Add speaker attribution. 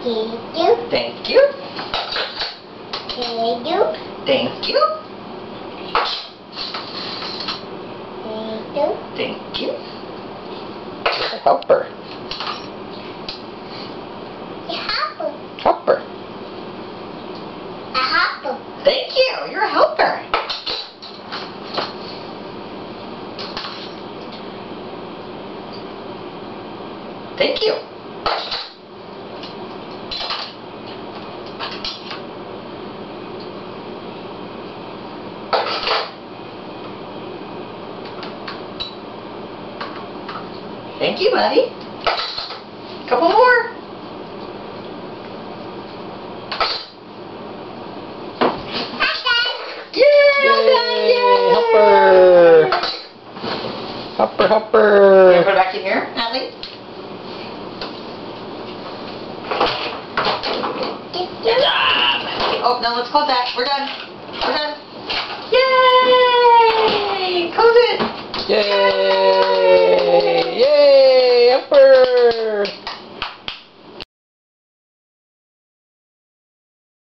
Speaker 1: Thank you.
Speaker 2: Thank you.
Speaker 1: Thank you.
Speaker 2: Thank you.
Speaker 1: Thank you. Helper.
Speaker 2: Helper.
Speaker 1: Helper.
Speaker 2: A helper.
Speaker 1: Thank you. You're a helper. Thank you. Thank you, buddy. Couple more.
Speaker 3: Yay! Helper! Helper, helper!
Speaker 1: You want to put it back in here, Natalie? Good job. Oh, no, let's close that. We're done.